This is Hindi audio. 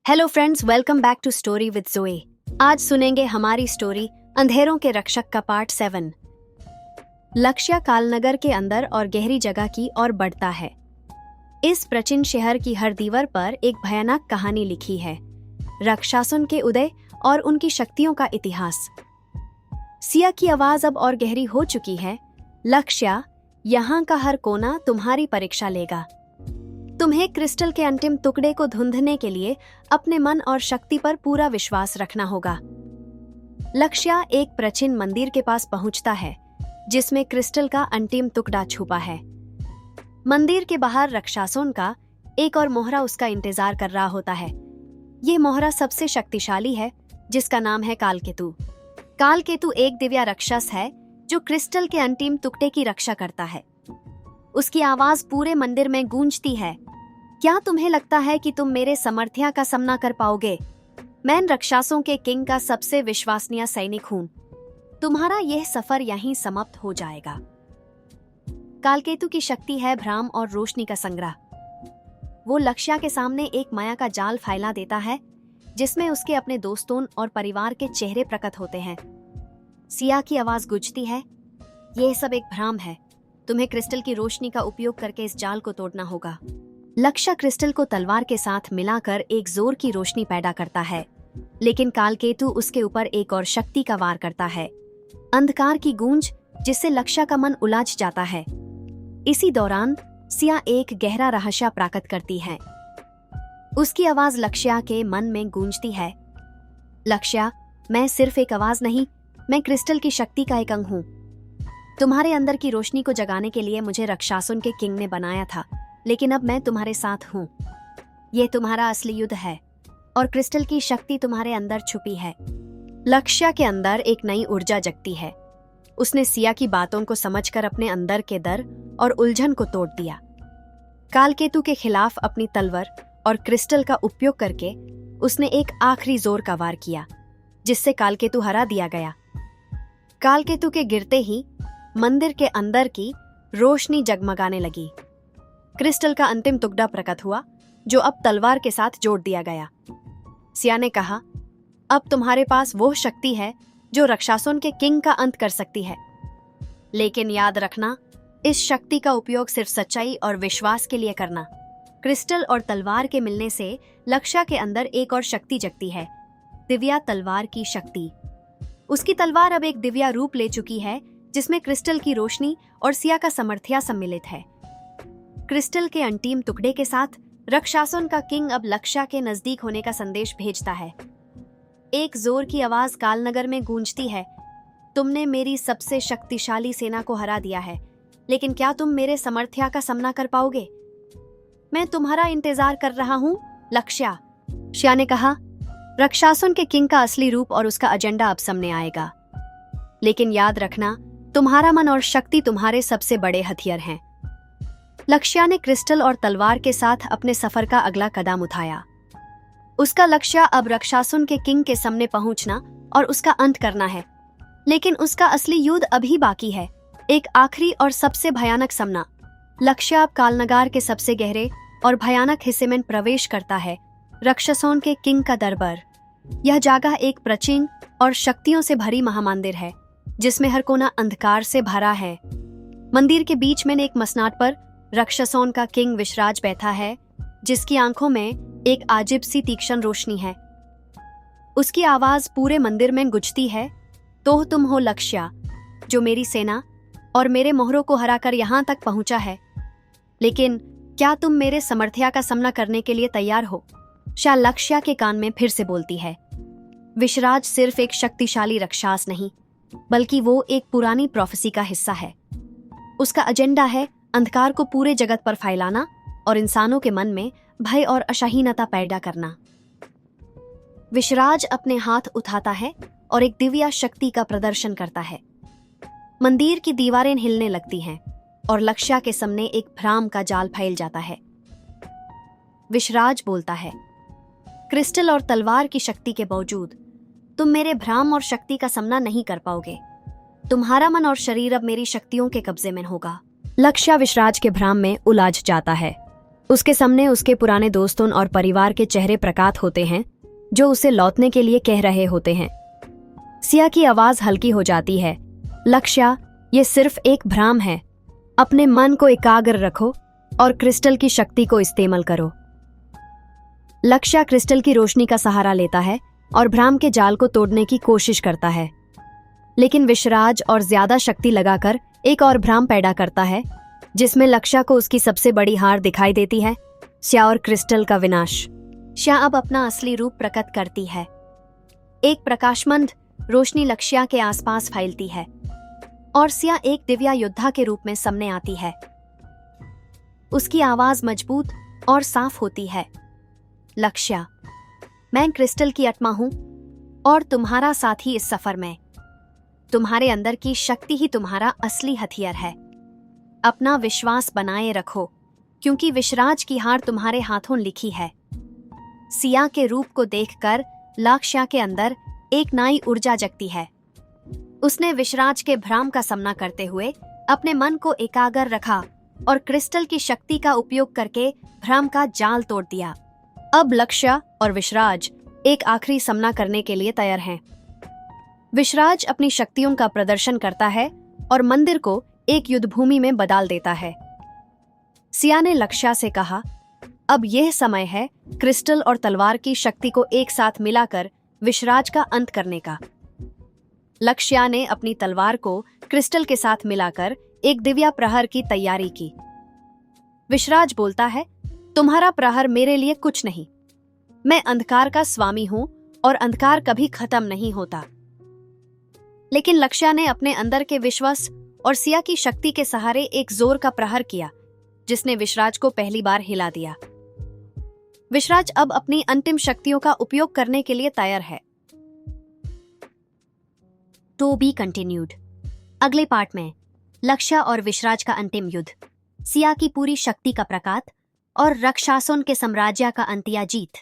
Hello friends, welcome back to story with Joey. आज सुनेंगे हमारी स्टोरी अंधेरों के रक्षक का पार्ट 7। लक्ष्य कालनगर के अंदर और गहरी जगह की ओर बढ़ता है। इस प्राचीन शहर की हर दीवार पर एक भयानक कहानी लिखी है, राक्षसों के उदय और उनकी शक्तियों का इतिहास। सिया की आवाज अब और गहरी हो चुकी है। लक्ष्य, यहाँ का हर कोना तुम्हारी परीक्षा लेगा। तुम्हें क्रिस्टल के अंतिम टुकड़े को ढूंढने के लिए अपने मन और शक्ति पर पूरा विश्वास रखना होगा। लक्ष्य एक प्राचीन मंदिर के पास पहुंचता है, जिसमें क्रिस्टल का अंतिम टुकड़ा छुपा है। मंदिर के बाहर राक्षसों का एक और मोहरा उसका इंतजार कर रहा होता है। ये मोहरा सबसे शक्तिशाली है, जिसका नाम है कालकेतु। कालकेतु एक दिव्य राक्षस है जो क्रिस्टल के अंतिम टुकड़े की रक्षा करता है। उसकी आवाज पूरे मंदिर में गूंजती है। क्या तुम्हें लगता है कि तुम मेरे सामर्थ्य का सामना कर पाओगे? मैं इन राक्षसों के किंग का सबसे विश्वसनीय सैनिक हूं। तुम्हारा यह सफर यहीं समाप्त हो जाएगा। कालकेतु की शक्ति है भ्रम और रोशनी का संग्रह। वो लक्ष्य के सामने एक माया का जाल फैला देता है, जिसमें उसके अपने दोस्तों और परिवार के चेहरे प्रकट होते हैं। सिया की आवाज गूंजती है, यह सब एक भ्रम है। तुम्हें क्रिस्टल की रोशनी का उपयोग करके इस जाल को तोड़ना होगा। लक्ष्य क्रिस्टल को तलवार के साथ मिलाकर एक जोर की रोशनी पैदा करता है, लेकिन कालकेतु उसके ऊपर एक और शक्ति का वार करता है, अंधकार की गूंज, जिससे लक्ष्य का मन उलझ जाता है। इसी दौरान सिया एक गहरा रहस्य प्रकट करती है। उसकी आवाज लक्ष्य के मन में गूंजती है, लक्ष्य, मैं सिर्फ एक आवाज नहीं, मैं क्रिस्टल की शक्ति का एक अंग हूँ। तुम्हारे अंदर की रोशनी को जगाने के लिए मुझे राक्षसों के किंग ने बनाया था, लेकिन अब मैं तुम्हारे साथ हूँ। यह तुम्हारा असली युद्ध है और क्रिस्टल की शक्ति तुम्हारे अंदर छुपी है। लक्ष्य के अंदर एक नई ऊर्जा जगती है। उसने सिया की बातों को समझकर अपने अंदर के डर और उलझन को तोड़ दिया। कालकेतु के खिलाफ अपनी तलवार और क्रिस्टल का उपयोग करके उसने एक आखिरी जोर का वार किया, जिससे कालकेतु हरा दिया गया। कालकेतु के गिरते ही मंदिर के अंदर की रोशनी जगमगाने लगी। क्रिस्टल का अंतिम टुकड़ा प्रकट हुआ, जो अब तलवार के साथ जोड़ दिया गया। सिया ने कहा, अब तुम्हारे पास वो शक्ति है जो राक्षसों के किंग का अंत कर सकती है। लेकिन याद रखना, इस शक्ति का उपयोग सिर्फ सच्चाई और विश्वास के लिए करना। क्रिस्टल और तलवार के मिलने से लक्ष्य के अंदर एक और शक्ति जगती है, दिव्या तलवार की शक्ति। उसकी तलवार अब एक दिव्या रूप ले चुकी है, जिसमें क्रिस्टल की रोशनी और सिया का सामर्थ्य सम्मिलित है। क्रिस्टल के अंतिम टुकड़े के साथ राक्षसों का किंग अब लक्ष्य के नजदीक होने का संदेश भेजता है। एक जोर की आवाज कालनगर में गूंजती है, तुमने मेरी सबसे शक्तिशाली सेना को हरा दिया है, लेकिन क्या तुम मेरे सामर्थ्य का सामना कर पाओगे? मैं तुम्हारा इंतजार कर रहा हूँ, लक्ष्य। सिया ने कहा, राक्षसों के किंग का असली रूप और उसका एजेंडा अब सामने आएगा। लेकिन याद रखना, तुम्हारा मन और शक्ति तुम्हारे सबसे बड़े हथियार हैं। लक्ष्य ने क्रिस्टल और तलवार के साथ अपने सफर का अगला कदम उठाया। उसका लक्ष्य अब राक्षसों के किंग के सामने पहुंचना और उसका अंत करना है। लेकिन उसका असली युद्ध अभी बाकी है, एक आखिरी और सबसे भयानक सामना। लक्ष्य अब कालनगर के सबसे गहरे और भयानक हिस्से में प्रवेश करता है, राक्षसों के किंग का दरबार। यह जगह एक प्राचीन और शक्तियों से भरी महामंदिर है, जिसमें हर कोना अंधकार से भरा है। मंदिर के बीच में एक मसनाट पर राक्षसों का किंग विश्राज बैठा है, जिसकी आंखों में एक अजीब सी तीक्ष्ण रोशनी है। उसकी आवाज पूरे मंदिर में गूंजती है, तो तुम हो लक्ष्य, जो मेरी सेना और मेरे मोहरों को हराकर यहाँ तक पहुंचा है। लेकिन क्या तुम मेरे सामर्थ्य का सामना करने के लिए तैयार हो? शायद लक्ष्य के कान में फिर से बोलती है। विश्राज सिर्फ एक शक्तिशाली राक्षस नहीं, बल्कि वो एक पुरानी प्रोफेसी का हिस्सा है। उसका एजेंडा है अंधकार को पूरे जगत पर फैलाना और इंसानों के मन में भय और असहीनता पैदा करना। विश्राज अपने हाथ उठाता है और एक दिव्य शक्ति का प्रदर्शन करता है। मंदिर की दीवारें हिलने लगती हैं और लक्ष्य के सामने एक भ्रम का जाल फैल जाता है। विश्राज बोलता है, क्रिस्टल और तलवार की शक्ति के बावजूद तुम मेरे भ्रम और शक्ति का सामना नहीं कर पाओगे। तुम्हारा मन और शरीर अब मेरी शक्तियों के कब्जे में होगा। लक्ष्य विश्राज के भ्रम में उलझ जाता है। उसके सामने उसके पुराने दोस्तों और परिवार के चेहरे प्रकट होते हैं जो उसे लौटने के लिए कह रहे होते हैं। सिया की आवाज हल्की हो जाती है। लक्ष्य, ये सिर्फ एक भ्रम है। अपने मन को एकाग्र रखो और क्रिस्टल की शक्ति को इस्तेमाल करो। लक्ष्य क्रिस्टल की रोशनी का सहारा लेता है और भ्रम के जाल को तोड़ने की कोशिश करता है, लेकिन विश्वराज और ज्यादा शक्ति लगाकर एक और भ्रम पैदा करता है जिसमें लक्ष्य को उसकी सबसे बड़ी हार दिखाई देती है, सिया और क्रिस्टल का विनाश। सिया अब अपना असली रूप प्रकट करती है। एक प्रकाशमंद रोशनी लक्ष्य के आसपास फैलती है और सिया एक दिव्य योद्धा के रूप में सामने आती है। उसकी आवाज मजबूत और साफ होती है। लक्ष्य, मैं क्रिस्टल की आत्मा हूं और तुम्हारा साथी इस सफर में। तुम्हारे अंदर की शक्ति ही तुम्हारा असली हथियार है। अपना विश्वास बनाए रखो, क्योंकि विश्वराज की हार तुम्हारे हाथों लिखी है। सिया के रूप को देखकर लक्ष्य के अंदर एक नई ऊर्जा जगती है। उसने विश्वराज के भ्रम का सामना करते हुए अपने मन को एकाग्र रखा और क्रिस्टल की शक्ति का उपयोग करके भ्रम का जाल तोड़ दिया। अब लक्ष्य और विश्वराज एक आखिरी सामना करने के लिए तैयार हैं। विश्वराज अपनी शक्तियों का प्रदर्शन करता है और मंदिर को एक युद्धभूमि में बदल देता है। सिया ने लक्ष्य से कहा, अब यह समय है क्रिस्टल और तलवार की शक्ति को एक साथ मिलाकर विश्वराज का अंत करने का। लक्ष्य ने अपनी तलवार को क्रिस्टल के साथ मिलाकर एक दिव्य प्रहार की तैयारी की। विश्वराज बोलता है, तुम्हारा प्रहार मेरे लिए कुछ नहीं। मैं अंधकार का स्वामी हूं और अंधकार कभी खत्म नहीं होता। लेकिन लक्ष्य ने अपने अंदर के विश्वास और सिया की शक्ति के सहारे एक जोर का प्रहार किया जिसने विश्वराज को पहली बार हिला दिया। विश्वराज अब अपनी अंतिम शक्तियों का उपयोग करने के लिए तैयार है। To be continued. अगले पार्ट में लक्ष्य और विश्वराज का अंतिम युद्ध, सिया की पूरी शक्ति का प्रकाश और राक्षसों के साम्राज्य का अंतिम जीत।